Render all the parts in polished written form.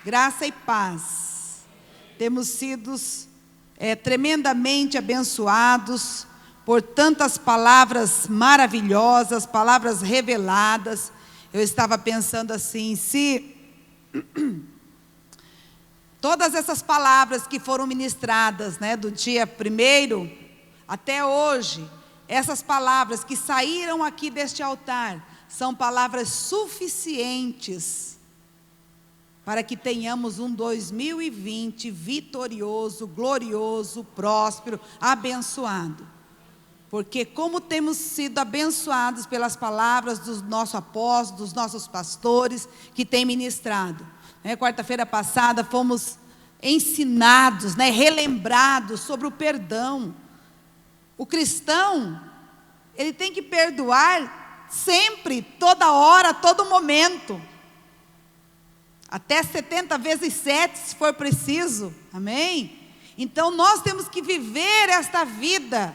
Graça e paz. Temos sido tremendamente abençoados por tantas palavras maravilhosas, palavras reveladas. Eu estava pensando assim, se todas essas palavras que foram ministradas, do dia 1º até hoje, essas palavras que saíram aqui deste altar, são palavras suficientes para que tenhamos um 2020 vitorioso, glorioso, próspero, abençoado. Porque como temos sido abençoados pelas palavras dos nossos apóstolos, dos nossos pastores que têm ministrado. Quarta-feira passada fomos ensinados, relembrados sobre o perdão. O cristão, ele tem que perdoar sempre, toda hora, a todo momento. Até 70 vezes 7, se for preciso. Amém? Então nós temos que viver esta vida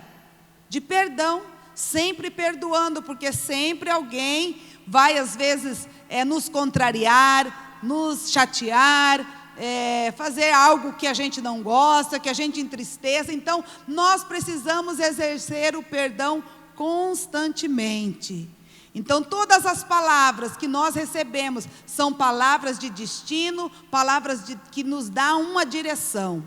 de perdão, sempre perdoando, porque sempre alguém vai às vezes nos contrariar, nos chatear, fazer algo que a gente não gosta, que a gente entristeça. Então nós precisamos exercer o perdão constantemente. Então todas as palavras que nós recebemos são palavras de destino, palavras que nos dão uma direção.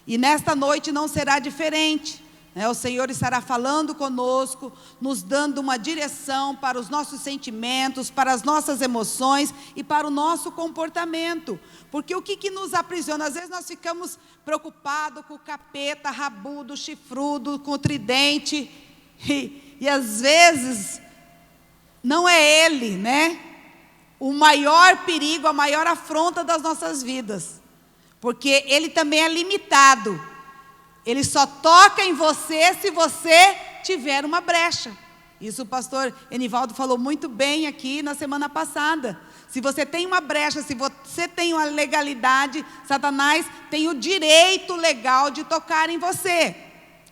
E nesta noite não será diferente. O Senhor estará falando conosco, nos dando uma direção para os nossos sentimentos, para as nossas emoções e para o nosso comportamento. Porque o que nos aprisiona? Às vezes nós ficamos preocupados com o capeta, rabudo, chifrudo, com o tridente. E às vezes não é ele, o maior perigo, a maior afronta das nossas vidas. Porque ele também é limitado. Ele só toca em você se você tiver uma brecha. Isso o pastor Enivaldo falou muito bem aqui na semana passada. Se você tem uma brecha, se você tem uma legalidade, Satanás tem o direito legal de tocar em você.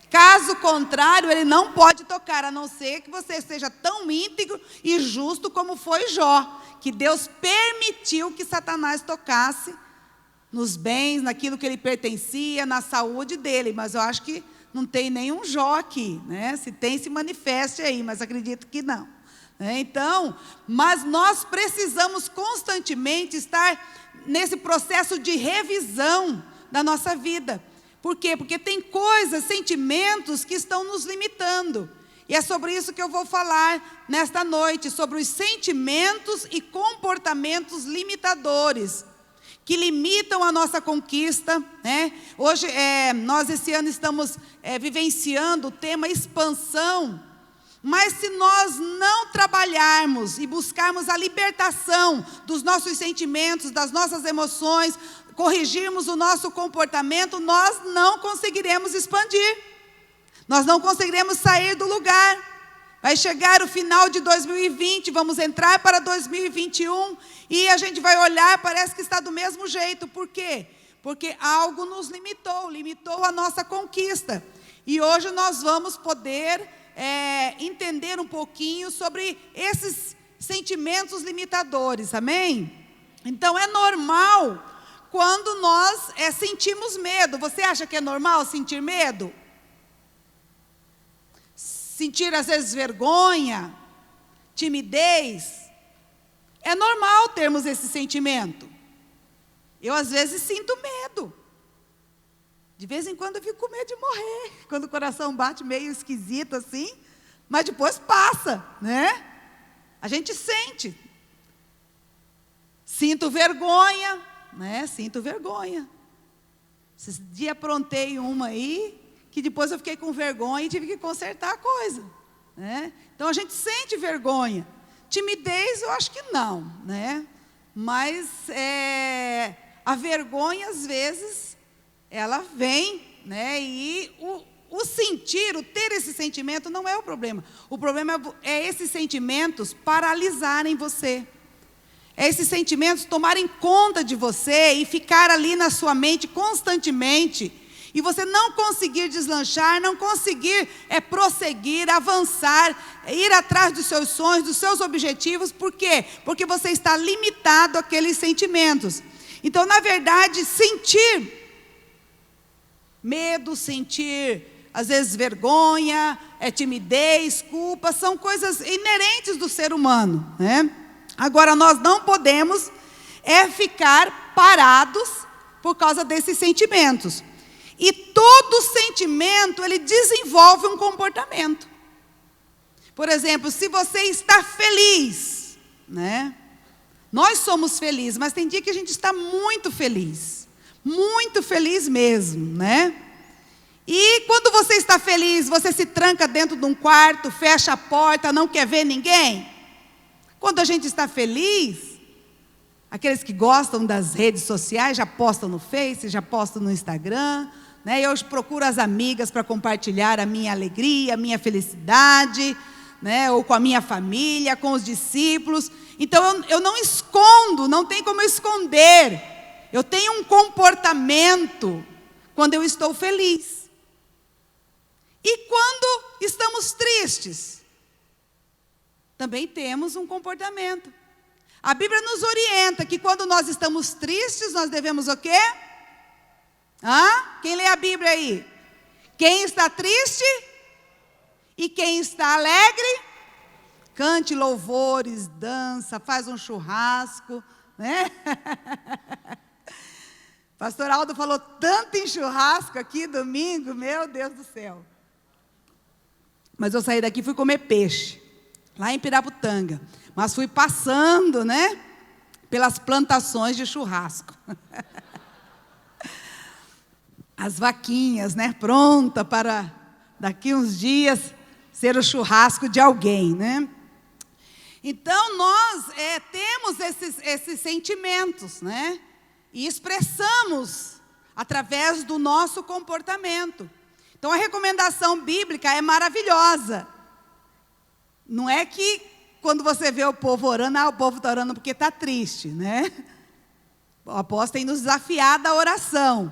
Caso contrário, ele não pode tocar, a não ser que você seja tão íntegro e justo como foi Jó, que Deus permitiu que Satanás tocasse nos bens, naquilo que ele pertencia, na saúde dele. Mas eu acho que não tem nenhum Jó aqui, Se tem, se manifeste aí, mas acredito que não. Então, mas nós precisamos constantemente estar nesse processo de revisão da nossa vida. Por quê? Porque tem coisas, sentimentos que estão nos limitando. E é sobre isso que eu vou falar nesta noite, sobre os sentimentos e comportamentos limitadores, que limitam a nossa conquista. Hoje, nós esse ano estamos vivenciando o tema expansão. Mas se nós não trabalharmos e buscarmos a libertação dos nossos sentimentos, das nossas emoções, corrigirmos o nosso comportamento, nós não conseguiremos expandir. Nós não conseguiremos sair do lugar. Vai chegar o final de 2020, vamos entrar para 2021 e a gente vai olhar, parece que está do mesmo jeito. Por quê? Porque algo nos limitou a nossa conquista. E hoje nós vamos poder entender um pouquinho sobre esses sentimentos limitadores, amém? Então é normal quando nós sentimos medo. Você acha que é normal sentir medo? Sentir às vezes vergonha, timidez. É normal termos esse sentimento. Eu às vezes sinto medo. De vez em quando eu fico com medo de morrer, quando o coração bate meio esquisito assim, mas depois passa, A gente sente. Sinto vergonha, Sinto vergonha. Esse dia aprontei uma aí, que depois eu fiquei com vergonha e tive que consertar a coisa, Então a gente sente vergonha. Timidez eu acho que não, Mas a vergonha às vezes ela vem, E o sentir, o ter esse sentimento não é o problema. O problema é esses sentimentos paralisarem você. É esses sentimentos tomarem conta de você e ficar ali na sua mente constantemente. E você não conseguir deslanchar, não conseguir prosseguir, avançar, ir atrás dos seus sonhos, dos seus objetivos. Por quê? Porque você está limitado àqueles sentimentos. Então, na verdade, sentir medo, sentir, às vezes, vergonha, timidez, culpa, são coisas inerentes do ser humano, né? Agora, nós não podemos ficar parados por causa desses sentimentos. E todo sentimento, ele desenvolve um comportamento. Por exemplo, se você está feliz, né? Nós somos felizes, mas tem dia que a gente está muito feliz mesmo, né? E quando você está feliz, você se tranca dentro de um quarto, fecha a porta, não quer ver ninguém? Quando a gente está feliz, aqueles que gostam das redes sociais já postam no Face, já postam no Instagram, né? Eu procuro as amigas para compartilhar a minha alegria, a minha felicidade, né? Ou com a minha família, com os discípulos. Então eu não escondo, não tem como eu esconder. Eu tenho um comportamento quando eu estou feliz. E quando estamos tristes, também temos um comportamento. A Bíblia nos orienta que quando nós estamos tristes, nós devemos o quê? Quem lê a Bíblia aí? Quem está triste e quem está alegre, cante louvores, dança, faz um churrasco, né? Pastor Aldo falou tanto em churrasco aqui domingo, meu Deus do céu. Mas eu saí daqui e fui comer peixe, lá em Piraputanga. Mas fui passando, né, pelas plantações de churrasco. As vaquinhas, né, pronta para daqui uns dias ser o churrasco de alguém, né? Então nós temos esses sentimentos, né? E expressamos através do nosso comportamento. Então a recomendação bíblica é maravilhosa. Não é que quando você vê o povo orando, o povo está orando porque está triste, né? O apóstolo tem nos desafiado a oração.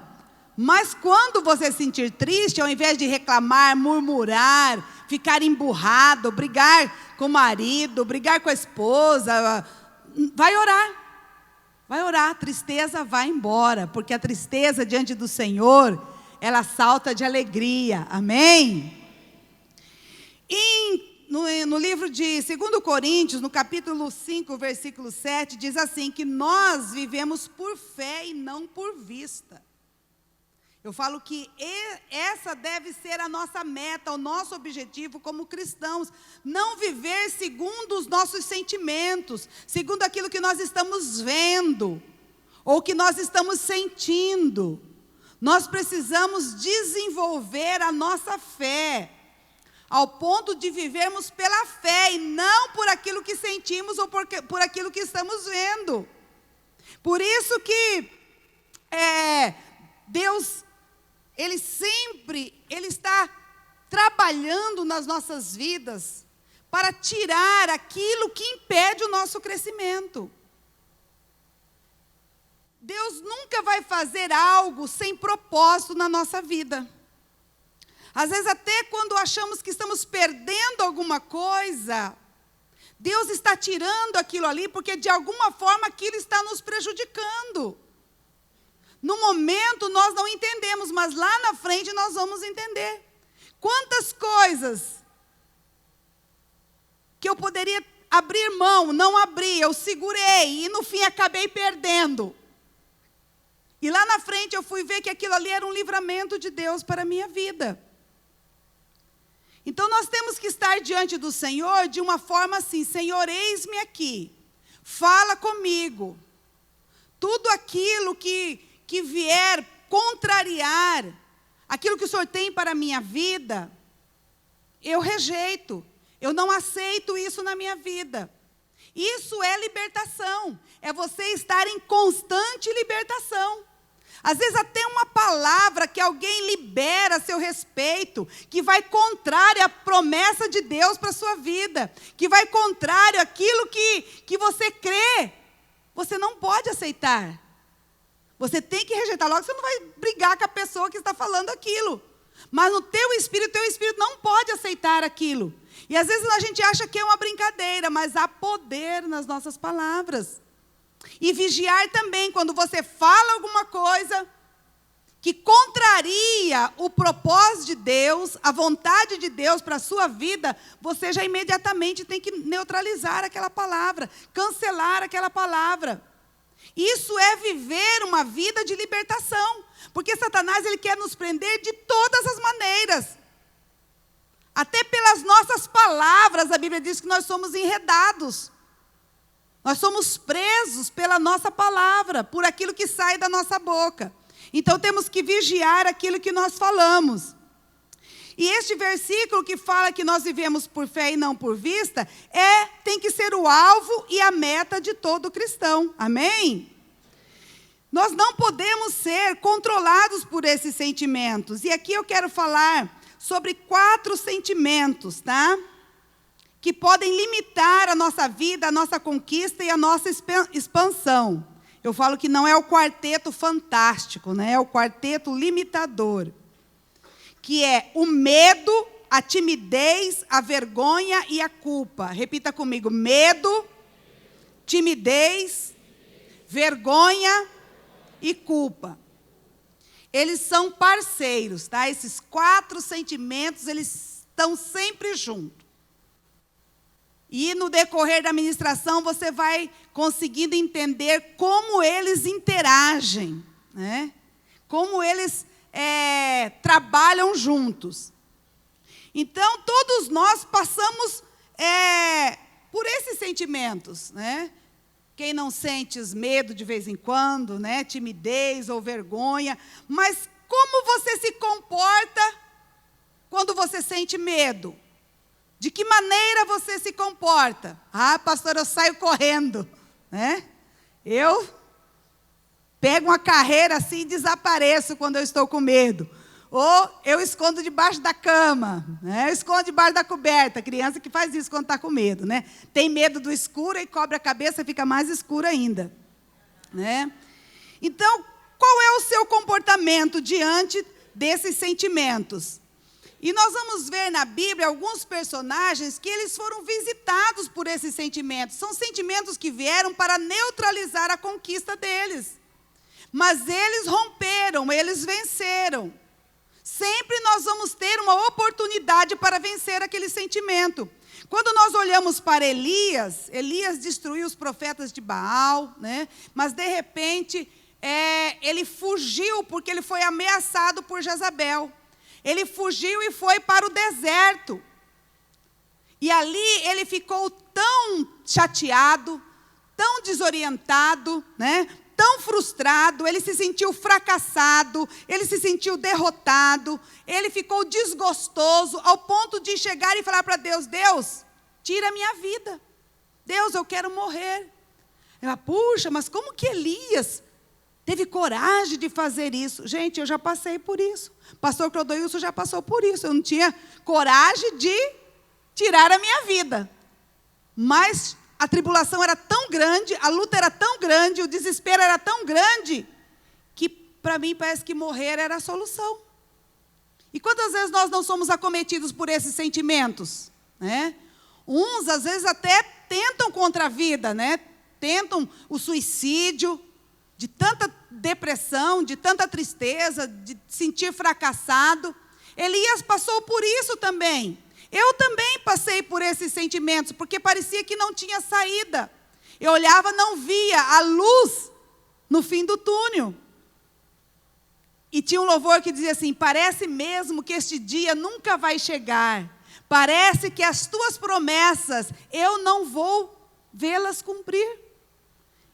Mas quando você se sentir triste, ao invés de reclamar, murmurar, ficar emburrado, brigar com o marido, brigar com a esposa, vai orar. Vai orar, a tristeza vai embora, porque a tristeza diante do Senhor, ela salta de alegria, amém? No livro de 2 Coríntios, no capítulo 5, versículo 7, diz assim, que nós vivemos por fé e não por vista. Eu falo que essa deve ser a nossa meta, o nosso objetivo como cristãos. Não viver segundo os nossos sentimentos, segundo aquilo que nós estamos vendo, ou que nós estamos sentindo. Nós precisamos desenvolver a nossa fé, ao ponto de vivermos pela fé, e não por aquilo que sentimos, ou por aquilo que estamos vendo. Por isso que Deus... Ele está trabalhando nas nossas vidas para tirar aquilo que impede o nosso crescimento. Deus nunca vai fazer algo sem propósito na nossa vida. Às vezes até quando achamos que estamos perdendo alguma coisa, Deus está tirando aquilo ali porque de alguma forma aquilo está nos prejudicando. No momento nós não entendemos, mas lá na frente nós vamos entender. Quantas coisas que eu poderia abrir mão, não abri, eu segurei e no fim acabei perdendo. E lá na frente eu fui ver que aquilo ali era um livramento de Deus para a minha vida. Então nós temos que estar diante do Senhor de uma forma assim, Senhor, eis-me aqui, fala comigo. Tudo aquilo que vier contrariar aquilo que o Senhor tem para a minha vida, eu rejeito, eu não aceito isso na minha vida. Isso é libertação, é você estar em constante libertação. Às vezes até uma palavra que alguém libera a seu respeito, que vai contrário à promessa de Deus para a sua vida, que vai contrário àquilo que você crê, você não pode aceitar. Você tem que rejeitar logo, você não vai brigar com a pessoa que está falando aquilo. Mas no teu espírito não pode aceitar aquilo. E às vezes a gente acha que é uma brincadeira, mas há poder nas nossas palavras. E vigiar também, quando você fala alguma coisa que contraria o propósito de Deus, a vontade de Deus para a sua vida, você já imediatamente tem que neutralizar aquela palavra, cancelar aquela palavra. Isso é viver uma vida de libertação, porque Satanás ele quer nos prender de todas as maneiras. Até pelas nossas palavras, a Bíblia diz que nós somos enredados. Nós somos presos pela nossa palavra, por aquilo que sai da nossa boca. Então temos que vigiar aquilo que nós falamos. E este versículo que fala que nós vivemos por fé e não por vista, tem que ser o alvo e a meta de todo cristão. Amém? Nós não podemos ser controlados por esses sentimentos. E aqui eu quero falar sobre 4 sentimentos, tá? Que podem limitar a nossa vida, a nossa conquista e a nossa expansão. Eu falo que não é o quarteto fantástico, né? É o quarteto limitador. Que é o medo, a timidez, a vergonha e a culpa. Repita comigo: medo, timidez, vergonha e culpa. Eles são parceiros, tá? Esses 4 sentimentos, eles estão sempre juntos. E no decorrer da ministração, você vai conseguindo entender como eles interagem, né? Como eles trabalham juntos. Então, todos nós passamos por esses sentimentos, né? Quem não sente medo de vez em quando, né? Timidez ou vergonha. Mas como você se comporta quando você sente medo? De que maneira você se comporta? Ah, pastor, eu saio correndo, né? Eu pego uma carreira assim e desapareço quando eu estou com medo. Ou eu escondo debaixo da cama, né? Eu escondo debaixo da coberta. Criança que faz isso quando está com medo, né? Tem medo do escuro e cobre a cabeça, fica mais escuro ainda, né? Então, qual é o seu comportamento diante desses sentimentos? E nós vamos ver na Bíblia alguns personagens que eles foram visitados por esses sentimentos. São sentimentos que vieram para neutralizar a conquista deles. Mas eles romperam, eles venceram. Sempre nós vamos ter uma oportunidade para vencer aquele sentimento. Quando nós olhamos para Elias, Elias destruiu os profetas de Baal, né? Mas de repente ele fugiu porque ele foi ameaçado por Jezabel. Ele fugiu e foi para o deserto. E ali ele ficou tão chateado, tão desorientado, né? Tão frustrado, ele se sentiu fracassado, ele se sentiu derrotado, ele ficou desgostoso, ao ponto de chegar e falar para Deus: Deus, tira a minha vida. Deus, eu quero morrer. Eu, puxa, mas como que Elias teve coragem de fazer isso? Gente, eu já passei por isso. Pastor Clodoilson já passou por isso. Eu não tinha coragem de tirar a minha vida. Mas a tribulação era tão grande, a luta era tão grande, o desespero era tão grande, que para mim parece que morrer era a solução. E quantas vezes nós não somos acometidos por esses sentimentos, né? Uns, às vezes, até tentam contra a vida, né? Tentam o suicídio, de tanta depressão, de tanta tristeza, de sentir fracassado. Elias passou por isso também. Eu também passei por esses sentimentos, porque parecia que não tinha saída. Eu olhava, não via a luz no fim do túnel. E tinha um louvor que dizia assim: parece mesmo que este dia nunca vai chegar. Parece que as tuas promessas eu não vou vê-las cumprir.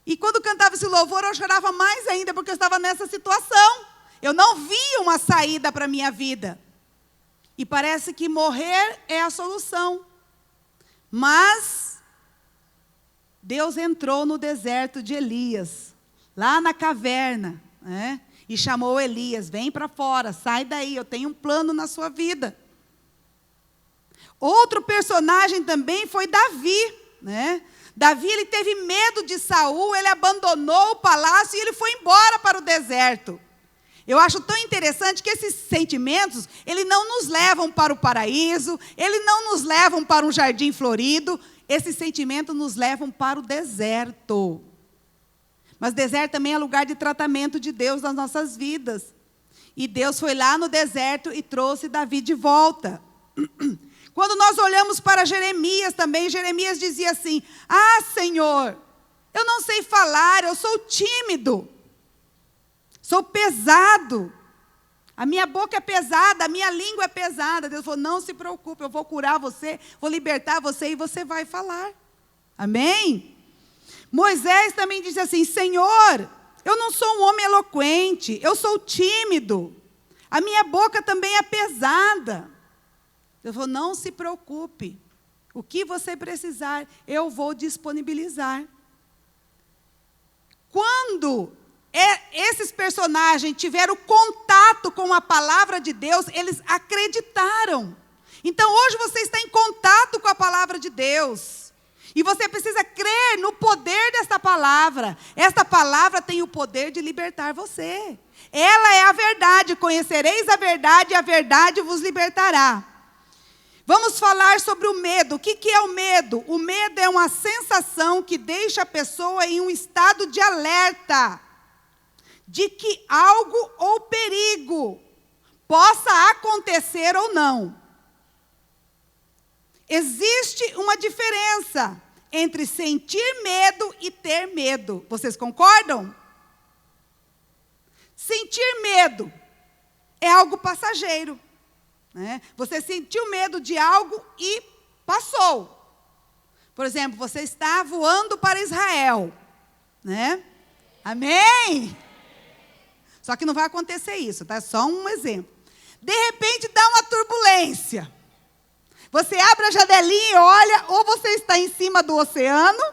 E quando cantava esse louvor, eu chorava mais ainda, porque eu estava nessa situação. Eu não via uma saída para a minha vida. E parece que morrer é a solução. Mas Deus entrou no deserto de Elias, lá na caverna, né? E chamou Elias: vem para fora, sai daí, eu tenho um plano na sua vida. Outro personagem também foi Davi, né? Davi, ele teve medo de Saul, ele abandonou o palácio e ele foi embora para o deserto. Eu acho tão interessante que esses sentimentos, eles não nos levam para o paraíso, eles não nos levam para um jardim florido, esses sentimentos nos levam para o deserto. Mas deserto também é lugar de tratamento de Deus nas nossas vidas. E Deus foi lá no deserto e trouxe Davi de volta. Quando nós olhamos para Jeremias também, Jeremias dizia assim: ah, Senhor, eu não sei falar, eu sou tímido, sou pesado, a minha boca é pesada, a minha língua é pesada. Deus falou: não se preocupe, eu vou curar você, vou libertar você e você vai falar. Amém? Moisés também disse assim: Senhor, eu não sou um homem eloquente, eu sou tímido, a minha boca também é pesada. Deus falou: não se preocupe, o que você precisar, eu vou disponibilizar. Quando esses personagens tiveram contato com a palavra de Deus, eles acreditaram. Então hoje você está em contato com a palavra de Deus. E você precisa crer no poder desta palavra. Esta palavra tem o poder de libertar você. Ela é a verdade. Conhecereis a verdade e a verdade vos libertará. Vamos falar sobre o medo. O que é o medo? O medo é uma sensação que deixa a pessoa em um estado de alerta, de que algo ou perigo possa acontecer ou não. Existe uma diferença entre sentir medo e ter medo. Vocês concordam? Sentir medo é algo passageiro, né? Você sentiu medo de algo e passou. Por exemplo, você está voando para Israel, né? Amém? Só que não vai acontecer isso, tá? Só um exemplo. De repente dá uma turbulência. Você abre a janelinha e olha, ou você está em cima do oceano,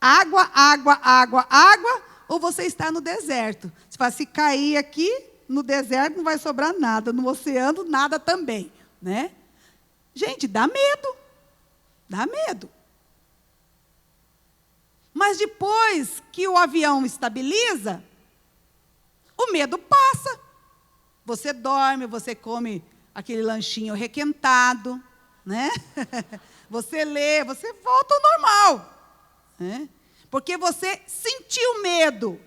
água, água, água, água, ou você está no deserto. Você fala: se cair aqui no deserto não vai sobrar nada, no oceano nada também, né? Gente, dá medo. Dá medo. Mas depois que o avião estabiliza, o medo passa. Você dorme, você come aquele lanchinho requentado, né? Você lê, você volta ao normal, né? Porque você sentiu medo.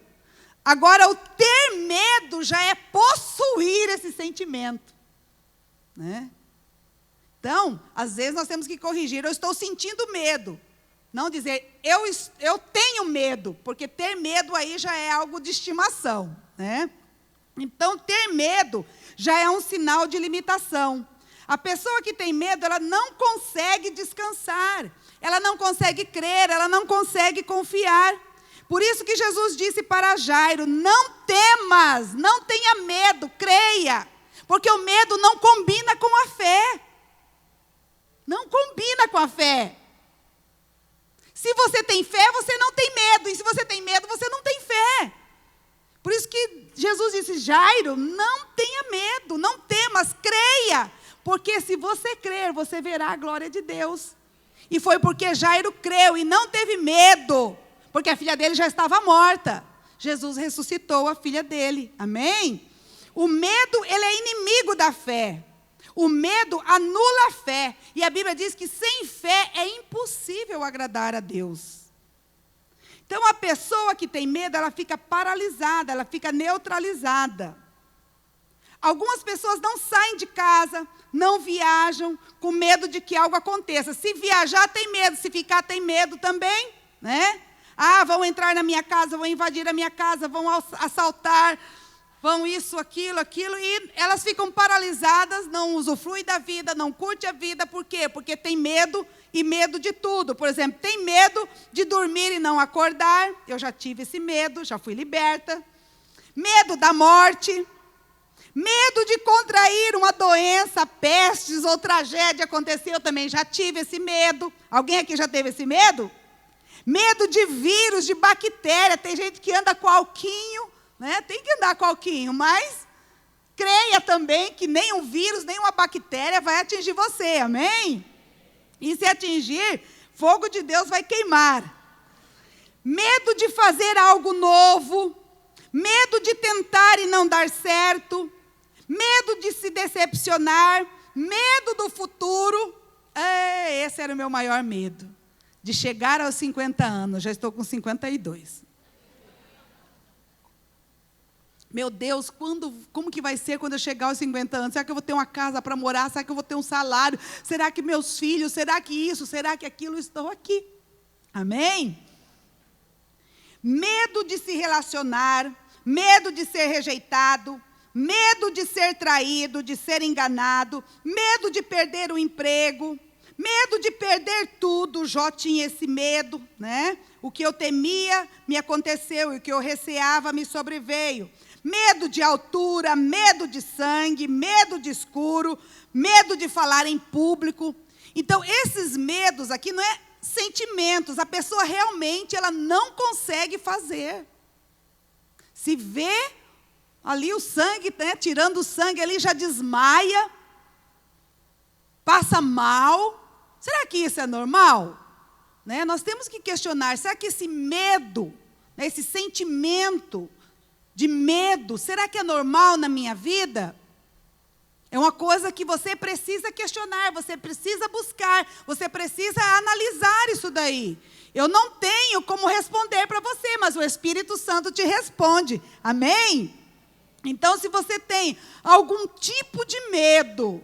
Agora, o ter medo já é possuir esse sentimento, né? Então, às vezes nós temos que corrigir: eu estou sentindo medo. Não dizer, eu tenho medo, porque ter medo aí já é algo de estimação, né? Então, ter medo já é um sinal de limitação. A pessoa que tem medo, ela não consegue descansar, ela não consegue crer, ela não consegue confiar. Por isso que Jesus disse para Jairo: não temas, não tenha medo, creia, porque o medo não combina com a fé. Não combina com a fé. Se você tem fé, você não tem medo, e se você tem medo, você não tem fé. Por isso que Jesus disse: Jairo, não tenha medo, não temas, creia. Porque se você crer, você verá a glória de Deus. E foi porque Jairo creu e não teve medo, porque a filha dele já estava morta. Jesus ressuscitou a filha dele. Amém? O medo, ele é inimigo da fé. O medo anula a fé. E a Bíblia diz que sem fé é impossível agradar a Deus. Então, a pessoa que tem medo, ela fica paralisada, ela fica neutralizada. Algumas pessoas não saem de casa, não viajam, com medo de que algo aconteça. Se viajar, tem medo. Se ficar, tem medo também, né? Ah, vão entrar na minha casa, vão invadir a minha casa, vão assaltar, vão isso, aquilo, e elas ficam paralisadas, não usufruem da vida, não curtem a vida. Por quê? Porque tem medo, e medo de tudo. Por exemplo, tem medo de dormir e não acordar. Eu já tive esse medo, já fui liberta. Medo da morte. Medo de contrair uma doença, pestes ou tragédia acontecer. Eu também já tive esse medo. Alguém aqui já teve esse medo? Medo de vírus, de bactéria. Tem gente que anda com alquinho, né? Tem que andar com alquinho, mas creia também que nem um vírus, nem uma bactéria vai atingir você, amém? E se atingir, fogo de Deus vai queimar. Medo de fazer algo novo, medo de tentar e não dar certo, medo de se decepcionar, medo do futuro. Esse era o meu maior medo, de chegar aos 50 anos, já estou com 52. Meu Deus, como que vai ser quando eu chegar aos 50 anos? Será que eu vou ter uma casa para morar? Será que eu vou ter um salário? Será que meus filhos? Será que isso? Será que aquilo? Estão aqui. Amém? Medo de se relacionar, medo de ser rejeitado, medo de ser traído, de ser enganado, medo de perder o emprego, medo de perder tudo. Jó tinha esse medo, né? O que eu temia me aconteceu e o que eu receava me sobreveio. Medo de altura, medo de sangue, medo de escuro, medo de falar em público. Então, esses medos aqui não é sentimentos. A pessoa realmente ela não consegue fazer. Se vê ali o sangue, né, tirando o sangue ali, já desmaia, passa mal. Será que isso é normal? Né? Nós temos que questionar, será que esse medo, né, esse sentimento de medo, será que é normal na minha vida? É uma coisa que você precisa questionar, você precisa buscar, você precisa analisar isso daí. Eu não tenho como responder para você, mas o Espírito Santo te responde. Amém? Então, se você tem algum tipo de medo,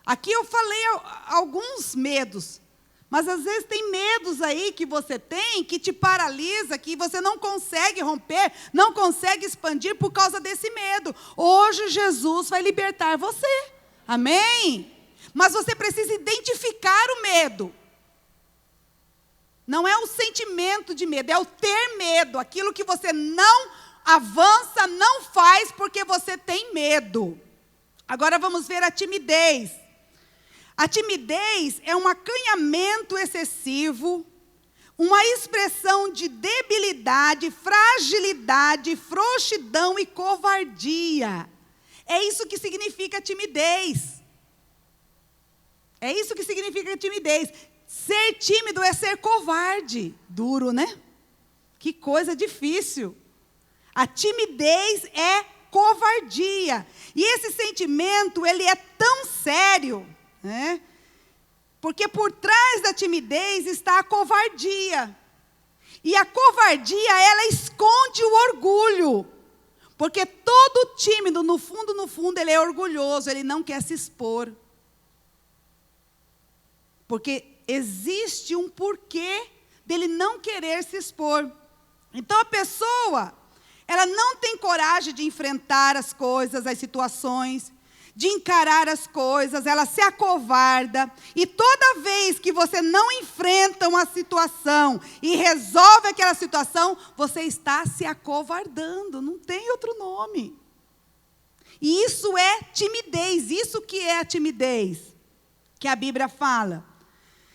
aqui eu falei alguns medos, mas às vezes tem medos aí que você tem, que te paralisa, que você não consegue romper, não consegue expandir por causa desse medo. Hoje Jesus vai libertar você. Amém? Mas você precisa identificar o medo. Não é o sentimento de medo, é o ter medo. Aquilo que você não avança, não faz porque você tem medo. Agora vamos ver a timidez. A timidez é um acanhamento excessivo, uma expressão de debilidade, fragilidade, frouxidão e covardia. É isso que significa timidez. É isso que significa timidez. Ser tímido é ser covarde. Duro, né? Que coisa difícil. A timidez é covardia. E esse sentimento, ele é tão sério, né? Porque por trás da timidez está a covardia. E a covardia, ela esconde o orgulho. Porque todo tímido, no fundo, ele é orgulhoso, ele não quer se expor. Porque existe um porquê dele não querer se expor. Então a pessoa, ela não tem coragem de enfrentar as coisas, as situações, de encarar as coisas, ela se acovarda. E toda vez que você não enfrenta uma situação e resolve aquela situação, você está se acovardando, não tem outro nome. E isso é timidez, isso que é a timidez, que a Bíblia fala.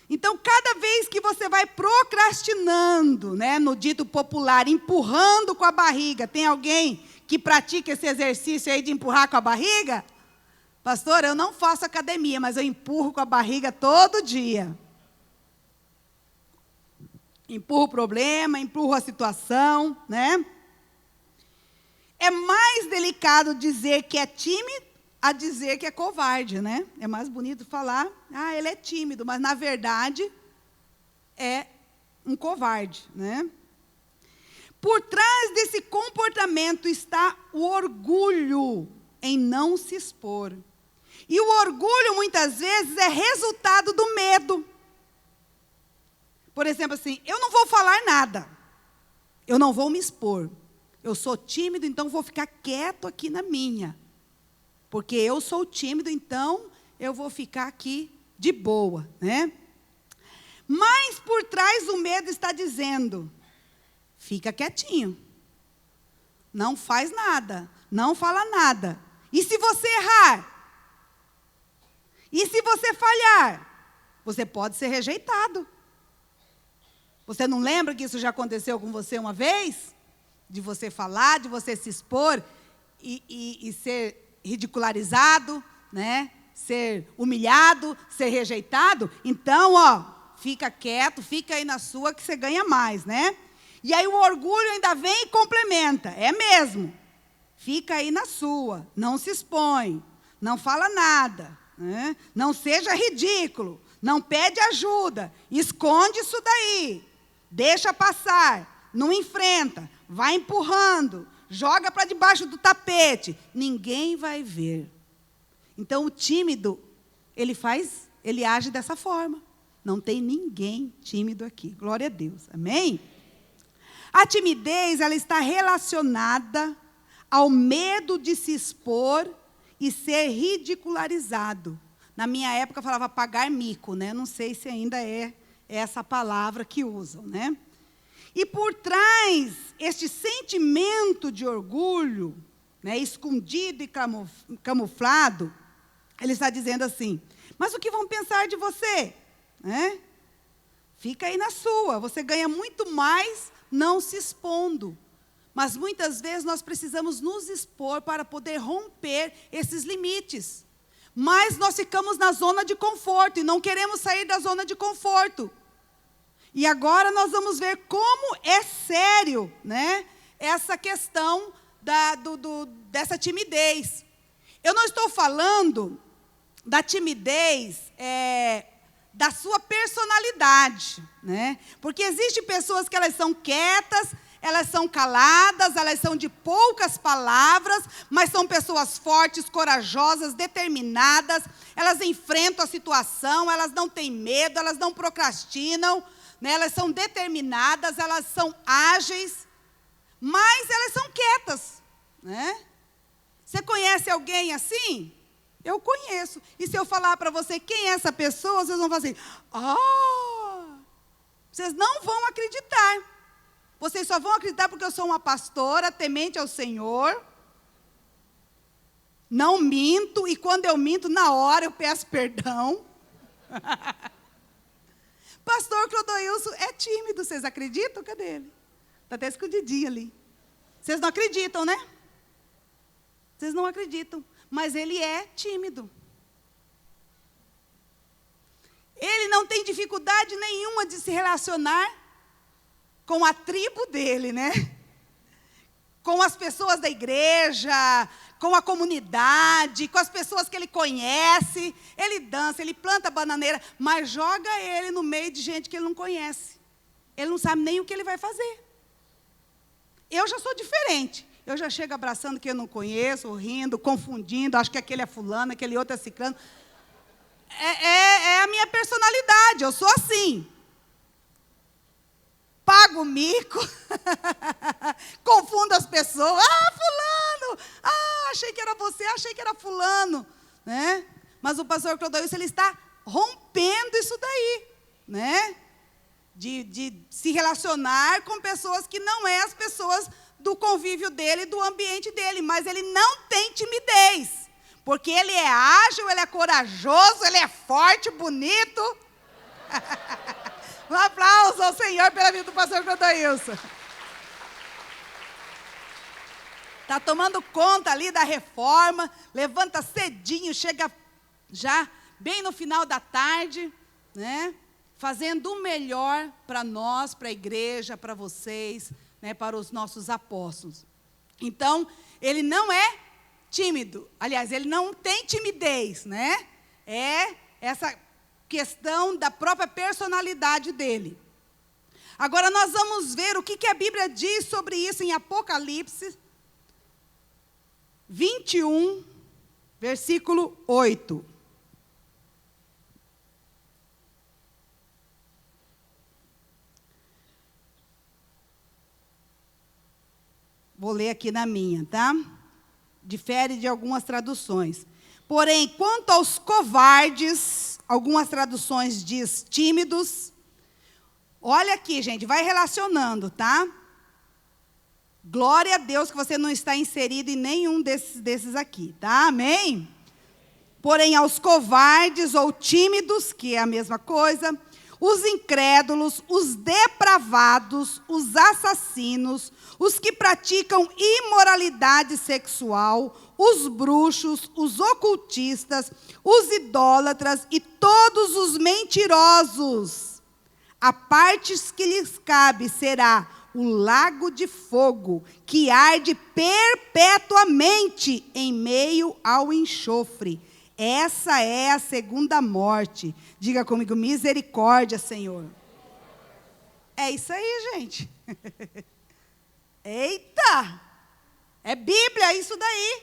Então, cada vez que você vai procrastinando, né, no dito popular, empurrando com a barriga, tem alguém que pratica esse exercício aí de empurrar com a barriga? Pastor, eu não faço academia, mas eu empurro com a barriga todo dia. Empurro o problema, empurro a situação, né? É mais delicado dizer que é tímido a dizer que é covarde, né? É mais bonito falar, ele é tímido, mas na verdade é um covarde, né? Por trás desse comportamento está o orgulho em não se expor. E o orgulho, muitas vezes, é resultado do medo. Por exemplo, assim, eu não vou falar nada. Eu não vou me expor. Eu sou tímido, então vou ficar quieto aqui na minha. Porque eu sou tímido, então eu vou ficar aqui de boa, né? Mas por trás do medo está dizendo, fica quietinho. Não faz nada. Não fala nada. E se você errar? E se você falhar? Você pode ser rejeitado. Você não lembra que isso já aconteceu com você uma vez? De você falar, de você se expor e ser ridicularizado, né? Ser humilhado, ser rejeitado. Então, fica quieto, fica aí na sua que você ganha mais, né? E aí o orgulho ainda vem e complementa. É mesmo. Fica aí na sua, não se expõe, não fala nada, né? Não seja ridículo, não pede ajuda, esconde isso daí, deixa passar, não enfrenta, vai empurrando, joga para debaixo do tapete. Ninguém vai ver. Então, o tímido, ele age dessa forma. Não tem ninguém tímido aqui. Glória a Deus. Amém? A timidez, ela está relacionada ao medo de se expor e ser ridicularizado. Na minha época, falava pagar mico, né? Não sei se ainda é essa palavra que usam, né? E por trás, este sentimento de orgulho, né, escondido e camuflado, ele está dizendo assim, mas o que vão pensar de você? Né? Fica aí na sua, você ganha muito mais não se expondo. Mas muitas vezes nós precisamos nos expor para poder romper esses limites. Mas nós ficamos na zona de conforto e não queremos sair da zona de conforto. E agora nós vamos ver como é sério, né, essa questão dessa timidez. Eu não estou falando da timidez da sua personalidade, né? Porque existem pessoas que elas são quietas, elas são caladas, elas são de poucas palavras, mas são pessoas fortes, corajosas, determinadas, elas enfrentam a situação, elas não têm medo, elas não procrastinam, né? Elas são determinadas, elas são ágeis, mas elas são quietas, né? Você conhece alguém assim? Eu conheço. E se eu falar para você quem é essa pessoa, vocês vão falar assim, vocês não vão acreditar. Vocês só vão acreditar porque eu sou uma pastora, temente ao Senhor. Não minto, e quando eu minto, na hora eu peço perdão. Pastor Clodoilson é tímido, vocês acreditam? Cadê ele? Está até escondidinho ali. Vocês não acreditam, né? Vocês não acreditam. Mas ele é tímido. Ele não tem dificuldade nenhuma de se relacionar com a tribo dele, né? Com as pessoas da igreja, com a comunidade, com as pessoas que ele conhece. Ele dança, ele planta bananeira, mas joga ele no meio de gente que ele não conhece. Ele não sabe nem o que ele vai fazer. Eu já sou diferente. Eu já chego abraçando quem eu não conheço, rindo, confundindo, acho que aquele é fulano, aquele outro é ciclano. É a minha personalidade, eu sou assim. Pago mico, confundo as pessoas. Fulano! Achei que era você, achei que era fulano. Né? Mas o pastor Clodoilson, ele está rompendo isso daí. Né? De se relacionar com pessoas que não é as pessoas do convívio dele, do ambiente dele, mas ele não tem timidez, porque ele é ágil, ele é corajoso, ele é forte, bonito. Um aplauso ao Senhor pela vida do pastor Clodoilson. Está tomando conta ali da reforma, levanta cedinho, chega já bem no final da tarde, né? Fazendo o melhor para nós, para a igreja, para vocês, né, para os nossos apóstolos. Então, ele não é tímido. Aliás, ele não tem timidez, né? É essa questão da própria personalidade dele. Agora, nós vamos ver o que a Bíblia diz sobre isso em Apocalipse 21, versículo 8. Vou ler aqui na minha, tá? Difere de algumas traduções. Porém, quanto aos covardes, algumas traduções diz tímidos. Olha aqui, gente, vai relacionando, tá? Glória a Deus que você não está inserido em nenhum desses aqui, tá? Amém? Porém, aos covardes ou tímidos, que é a mesma coisa, os incrédulos, os depravados, os assassinos, os que praticam imoralidade sexual, os bruxos, os ocultistas, os idólatras e todos os mentirosos. A parte que lhes cabe será o lago de fogo, que arde perpetuamente em meio ao enxofre. Essa é a segunda morte. Diga comigo, misericórdia, Senhor. É isso aí, gente. Eita! É Bíblia isso daí.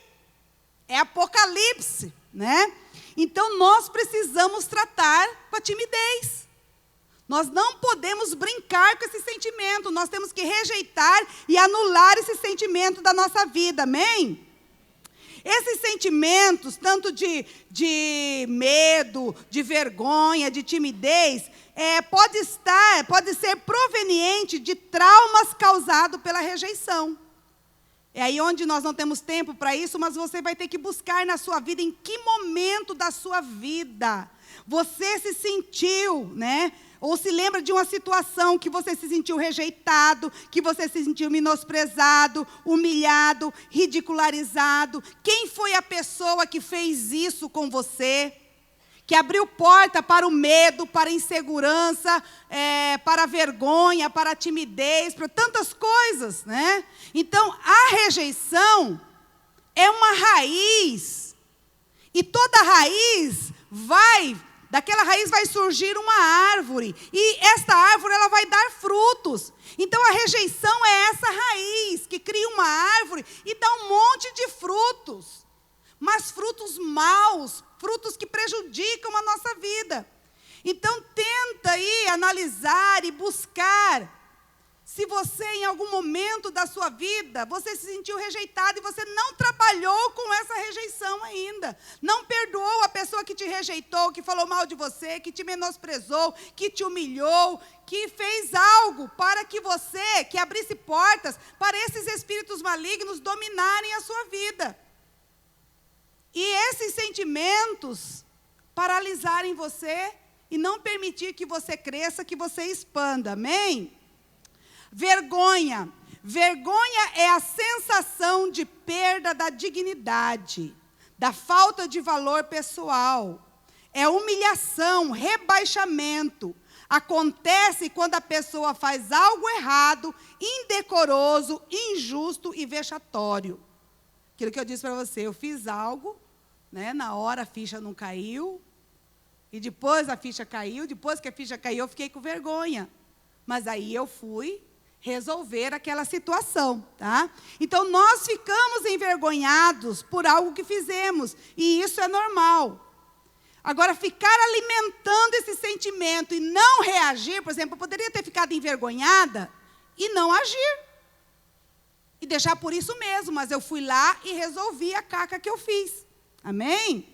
É Apocalipse, né? Então nós precisamos tratar com a timidez. Nós não podemos brincar com esse sentimento. Nós temos que rejeitar e anular esse sentimento da nossa vida, amém? Esses sentimentos, tanto de medo, de vergonha, de timidez, pode ser proveniente de traumas causados pela rejeição. É aí onde nós não temos tempo para isso, mas você vai ter que buscar na sua vida, em que momento da sua vida você se sentiu, né? Ou se lembra de uma situação que você se sentiu rejeitado, que você se sentiu menosprezado, humilhado, ridicularizado. Quem foi a pessoa que fez isso com você? Que abriu porta para o medo, para a insegurança, para a vergonha, para a timidez, para tantas coisas, né? Então, a rejeição é uma raiz. E toda raiz daquela raiz vai surgir uma árvore. E esta árvore, ela vai dar frutos. Então, a rejeição é essa raiz que cria uma árvore e dá um monte de frutos. Mas frutos maus, frutos que prejudicam a nossa vida. Então, tenta aí analisar e buscar. Se você, em algum momento da sua vida, você se sentiu rejeitado e você não trabalhou com essa rejeição ainda. Não perdoou a pessoa que te rejeitou, que falou mal de você, que te menosprezou, que te humilhou, que fez algo para que você, que abrisse portas para esses espíritos malignos dominarem a sua vida. E esses sentimentos paralisarem você e não permitir que você cresça, que você expanda, amém? Vergonha. Vergonha é a sensação de perda da dignidade, da falta de valor pessoal. É humilhação, rebaixamento. Acontece quando a pessoa faz algo errado, indecoroso, injusto e vexatório. Aquilo que eu disse para você, eu fiz algo, né, na hora a ficha não caiu, e depois a ficha caiu, depois que a ficha caiu eu fiquei com vergonha. Mas aí eu fui resolver aquela situação, tá? Então, nós ficamos envergonhados por algo que fizemos, e isso é normal. Agora, ficar alimentando esse sentimento e não reagir, por exemplo, eu poderia ter ficado envergonhada e não agir, e deixar por isso mesmo, mas eu fui lá e resolvi a caca que eu fiz, amém?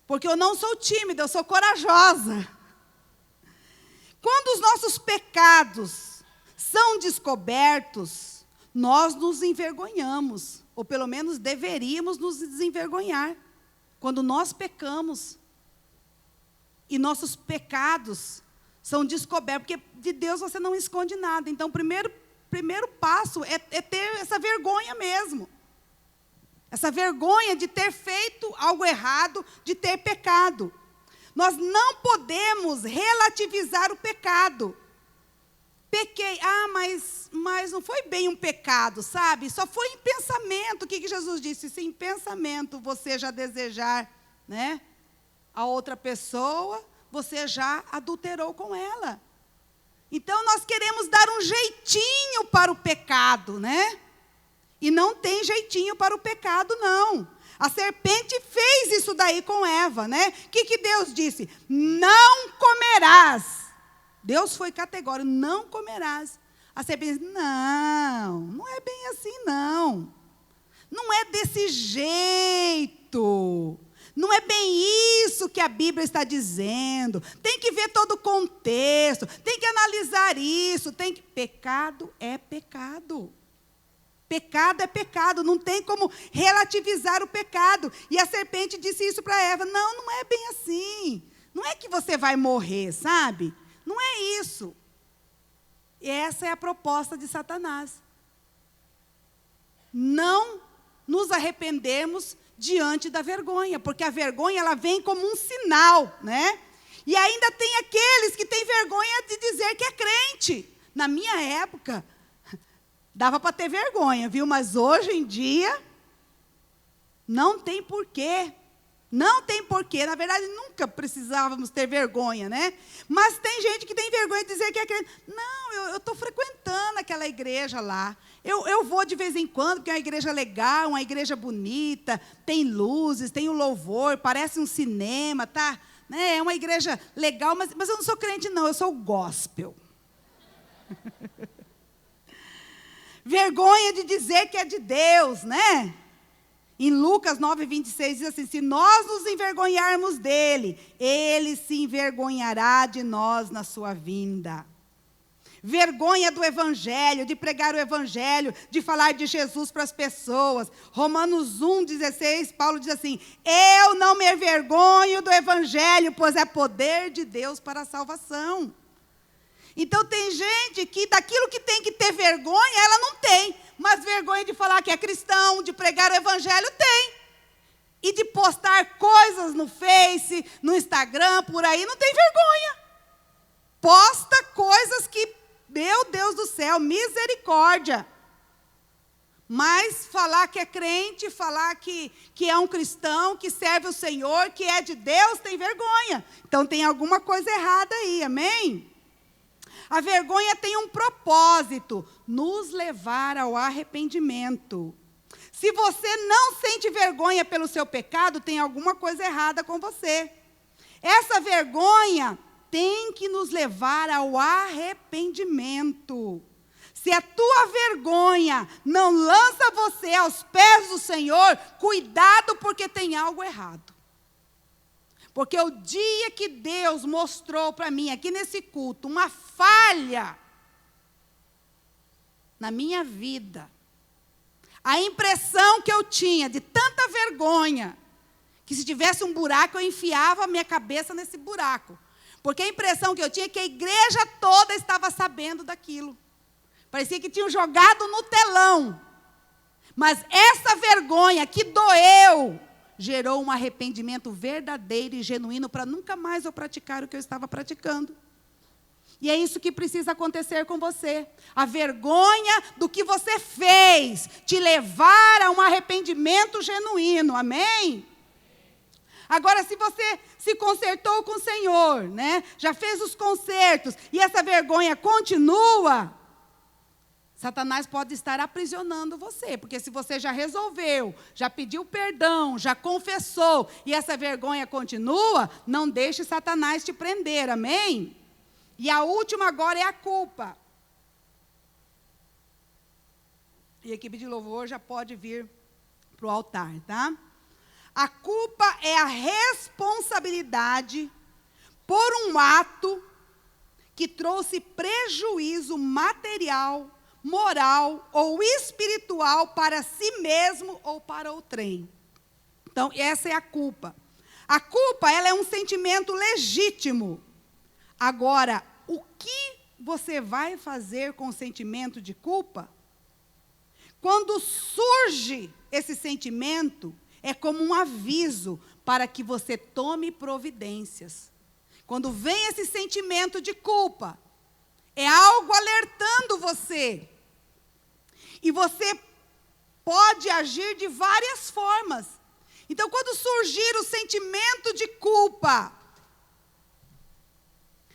Porque eu não sou tímida, eu sou corajosa. Quando os nossos pecados são descobertos, nós nos envergonhamos, ou pelo menos deveríamos nos desenvergonhar. Quando nós pecamos, e nossos pecados são descobertos, porque de Deus você não esconde nada. Então, o primeiro passo é ter essa vergonha mesmo. Essa vergonha de ter feito algo errado, de ter pecado. Nós não podemos relativizar o pecado. Pequei, mas não foi bem um pecado, sabe? Só foi em pensamento. O que Jesus disse? Se em pensamento você já desejar, né, a outra pessoa, você já adulterou com ela. Então, nós queremos dar um jeitinho para o pecado, né? E não tem jeitinho para o pecado, não. A serpente fez isso daí com Eva, né? O que Deus disse? Não comerás. Deus foi categórico, não comerás. A serpente disse, não é bem assim, não. Não é desse jeito. Não é bem isso que a Bíblia está dizendo. Tem que ver todo o contexto. Tem que analisar isso. Pecado é pecado. Pecado é pecado. Não tem como relativizar o pecado. E a serpente disse isso para Eva. Não é bem assim. Não é que você vai morrer, sabe? Não é isso. E essa é a proposta de Satanás. Não nos arrependermos diante da vergonha, porque a vergonha ela vem como um sinal, né? E ainda tem aqueles que têm vergonha de dizer que é crente. Na minha época, dava para ter vergonha, viu? Mas hoje em dia, não tem porquê. Não tem porquê. Na verdade, nunca precisávamos ter vergonha, né? Mas tem gente que tem vergonha de dizer que é crente. Não, eu estou frequentando aquela igreja lá. Eu vou de vez em quando, porque é uma igreja legal, uma igreja bonita, tem luzes, tem o louvor, parece um cinema, tá? Né? É uma igreja legal, mas eu não sou crente, não, eu sou gospel. Vergonha de dizer que é de Deus, né? Em Lucas 9:26 diz assim: se nós nos envergonharmos dele, ele se envergonhará de nós na sua vinda. Vergonha do evangelho, de pregar o evangelho, de falar de Jesus para as pessoas. Romanos 1:16, Paulo diz assim: eu não me envergonho do evangelho, pois é poder de Deus para a salvação. Então tem gente que daquilo que tem que ter vergonha, ela não tem, mas vergonha de falar que é cristão, de pregar o evangelho, tem. E de postar coisas no Face, no Instagram, por aí, não tem vergonha. Posta coisas que, meu Deus do céu, misericórdia. Mas falar que é crente, falar que é um cristão, que serve o Senhor, que é de Deus, tem vergonha. Então tem alguma coisa errada aí, amém? A vergonha tem um propósito, nos levar ao arrependimento. Se você não sente vergonha pelo seu pecado, tem alguma coisa errada com você. Essa vergonha tem que nos levar ao arrependimento. Se a tua vergonha não lança você aos pés do Senhor, cuidado, porque tem algo errado. Porque o dia que Deus mostrou para mim, aqui nesse culto, uma falha na minha vida, a impressão que eu tinha de tanta vergonha, que se tivesse um buraco, eu enfiava a minha cabeça nesse buraco. Porque a impressão que eu tinha é que a igreja toda estava sabendo daquilo. Parecia que tinham jogado no telão. Mas essa vergonha que doeu, gerou um arrependimento verdadeiro e genuíno para nunca mais eu praticar o que eu estava praticando. E é isso que precisa acontecer com você. A vergonha do que você fez te levar a um arrependimento genuíno. Amém? Agora, se você se consertou com o Senhor, né? Já fez os consertos e essa vergonha continua, Satanás pode estar aprisionando você, porque se você já resolveu, já pediu perdão, já confessou, e essa vergonha continua, não deixe Satanás te prender, amém? E a última agora é a culpa. E a equipe de louvor já pode vir para o altar, tá? A culpa é a responsabilidade por um ato que trouxe prejuízo material, moral ou espiritual para si mesmo ou para outrem. Então, essa é a culpa. A culpa, ela é um sentimento legítimo. Agora, o que você vai fazer com o sentimento de culpa? Quando surge esse sentimento, é como um aviso para que você tome providências. Quando vem esse sentimento de culpa, é algo alertando você. E você pode agir de várias formas. Então, quando surgir o sentimento de culpa,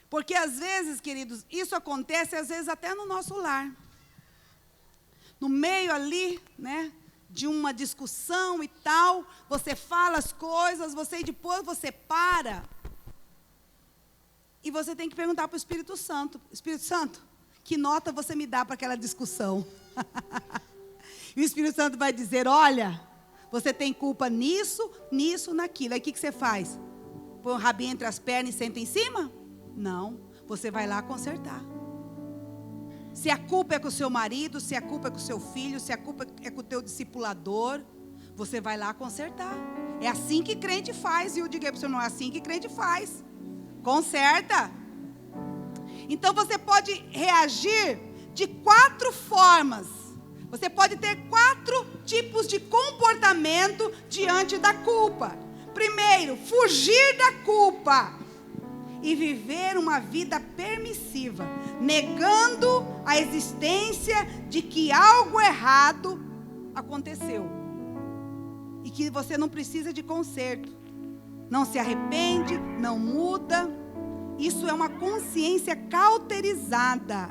porque às vezes, queridos, isso acontece às vezes até no nosso lar. No meio ali, né, de uma discussão e tal, você fala as coisas, e depois você para. E você tem que perguntar para o Espírito Santo: Espírito Santo, que nota você me dá para aquela discussão? E o Espírito Santo vai dizer: olha, você tem culpa nisso, nisso, naquilo. Aí o que você faz? Põe o rabinho entre as pernas e senta em cima? Não, você vai lá consertar. Se a culpa é com o seu marido, se a culpa é com o seu filho, se a culpa é com o teu discipulador, você vai lá consertar. É assim que crente faz, e eu digo para o senhor, não é assim que crente faz. Conserta. Então você pode reagir de 4 formas. Você pode ter 4 tipos de comportamento diante da culpa. Primeiro, fugir da culpa e viver uma vida permissiva, negando a existência de que algo errado aconteceu e que você não precisa de conserto. Não se arrepende, não muda. Isso é uma consciência cauterizada.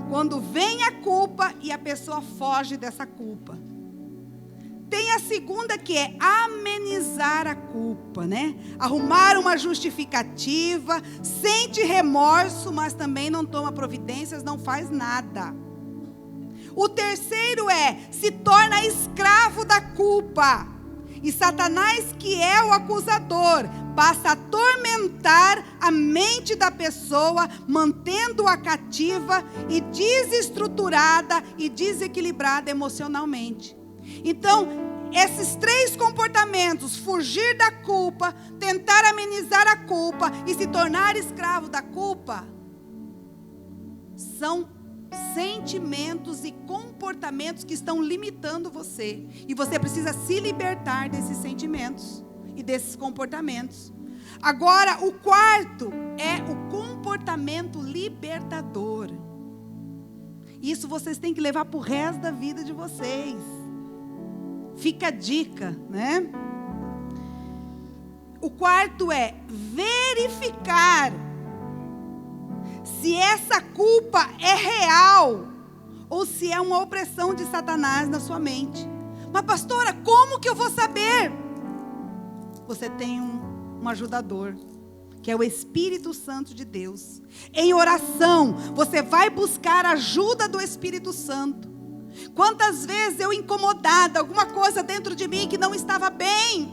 Quando vem a culpa e a pessoa foge dessa culpa. Tem a segunda, que é amenizar a culpa, né? Arrumar uma justificativa, sente remorso, mas também não toma providências, não faz nada. O terceiro se torna escravo da culpa. E Satanás, que é o acusador, passa a atormentar a mente da pessoa, mantendo-a cativa e desestruturada e desequilibrada emocionalmente. Então, esses 3 comportamentos, fugir da culpa, tentar amenizar a culpa e se tornar escravo da culpa, são sentimentos e comportamentos que estão limitando você. E você precisa se libertar desses sentimentos e desses comportamentos. Agora, o quarto é o comportamento libertador. Isso vocês têm que levar para o resto da vida de vocês. Fica a dica, né? O quarto é verificar se essa culpa é real ou se é uma opressão de Satanás na sua mente. Mas pastora, como que eu vou saber? Você tem um ajudador, que é o Espírito Santo de Deus. Em oração, você vai buscar a ajuda do Espírito Santo. Quantas vezes eu incomodada, alguma coisa dentro de mim que não estava bem.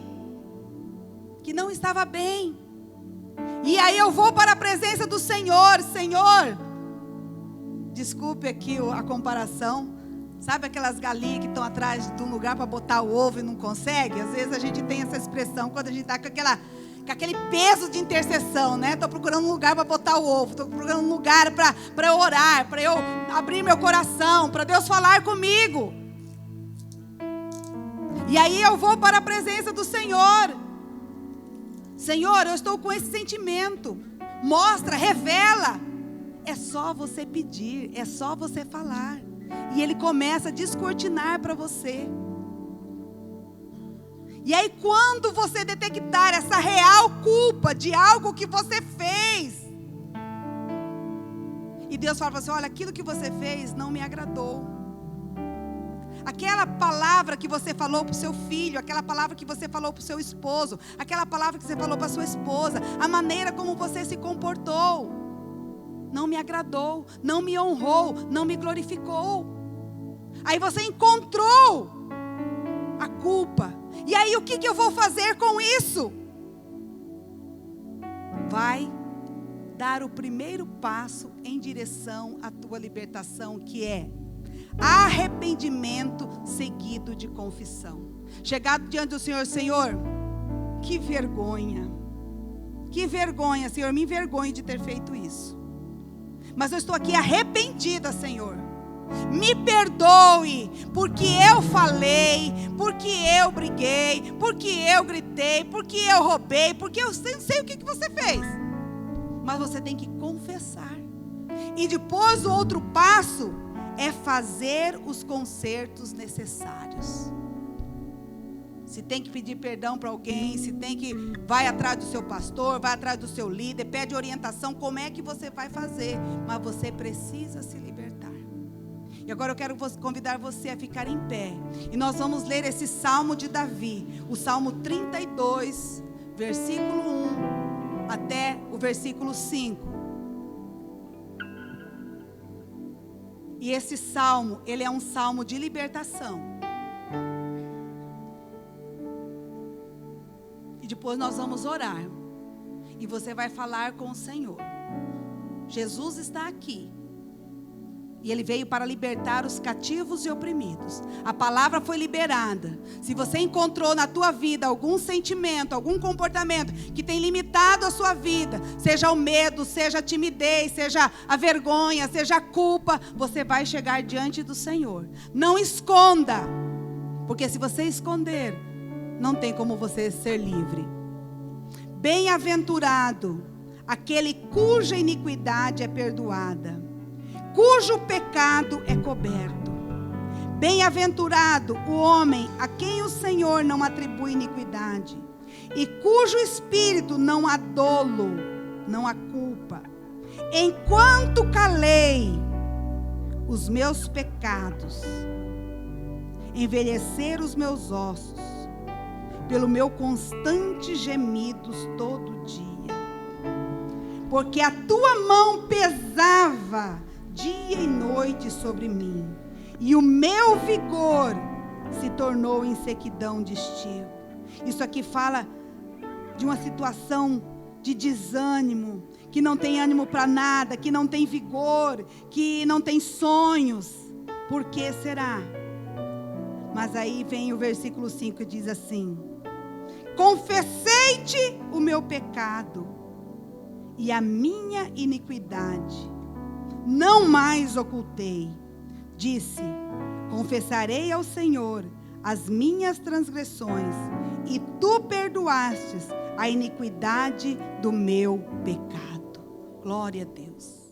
E aí eu vou para a presença do Senhor. Senhor, desculpe aqui a comparação. Sabe aquelas galinhas que estão atrás de um lugar para botar o ovo e não consegue? Às vezes a gente tem essa expressão quando a gente está com aquele peso de intercessão, né? Estou procurando um lugar para botar o ovo, estou procurando um lugar para eu orar, para eu abrir meu coração, para Deus falar comigo. E aí eu vou para a presença do Senhor. Senhor, eu estou com esse sentimento. Mostra, revela. É só você pedir, é só você falar. E Ele começa a descortinar para você. E aí quando você detectar essa real culpa de algo que você fez, e Deus fala assim, olha, aquilo que você fez não me agradou. Aquela palavra que você falou para o seu filho, aquela palavra que você falou para o seu esposo, aquela palavra que você falou para a sua esposa, a maneira como você se comportou, não me agradou, não me honrou, não me glorificou. Aí você encontrou a culpa. E aí o que eu vou fazer com isso? Vai dar o primeiro passo em direção à tua libertação, que é arrependimento seguido de confissão. Chegado diante do Senhor, Senhor, que vergonha, Senhor, me envergonho de ter feito isso. Mas eu estou aqui arrependida, Senhor. Me perdoe, porque eu falei, porque eu briguei, porque eu gritei, porque eu roubei, porque eu não sei o que você fez. Mas você tem que confessar. E depois o outro passo é fazer os consertos necessários. Se tem que pedir perdão para alguém, se tem que, vai atrás do seu pastor, vai atrás do seu líder, pede orientação, como é que você vai fazer. Mas você precisa se libertar. E agora eu quero convidar você a ficar em pé. E nós vamos ler esse Salmo de Davi, o Salmo 32, versículo 1 até o versículo 5. E esse salmo, ele é um salmo de libertação. E depois nós vamos orar. E você vai falar com o Senhor. Jesus está aqui. E Ele veio para libertar os cativos e oprimidos. A palavra foi liberada. Se você encontrou na tua vida algum sentimento, algum comportamento que tem limitado a sua vida, seja o medo, seja a timidez, seja a vergonha, seja a culpa, você vai chegar diante do Senhor. Não esconda, porque se você esconder, não tem como você ser livre. Bem-aventurado aquele cuja iniquidade é perdoada, cujo pecado é coberto. Bem-aventurado o homem a quem o Senhor não atribui iniquidade, e cujo espírito não há dolo, não há culpa. Enquanto calei, os meus pecados, envelhecer os meus ossos, pelo meu constante gemidos todo dia. Porque a tua mão pesava dia e noite sobre mim, e o meu vigor se tornou em sequidão de estio. Isso aqui fala de uma situação de desânimo, que não tem ânimo para nada, que não tem vigor, que não tem sonhos. Por que será? Mas aí vem o versículo 5 e diz assim: confessei-te o meu pecado e a minha iniquidade não mais ocultei. Disse: confessarei ao Senhor as minhas transgressões, e tu perdoastes a iniquidade do meu pecado. Glória a Deus.